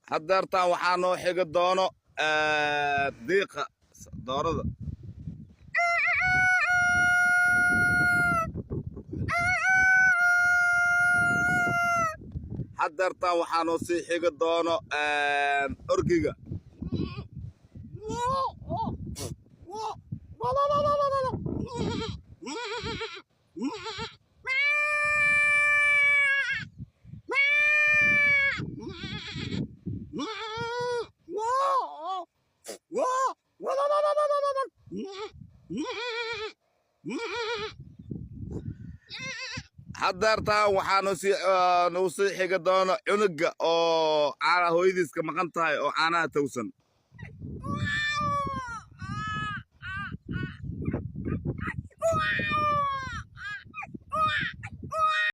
haddeertaan waxaa noo xigi doono diiqa doorada haddeertaan waxaa noo sii xigi doono orgiga haddeertaan waxaa noo sii xigi doono cunuga oo caana hooyadiis ka maqan tahay oo caanaha towsan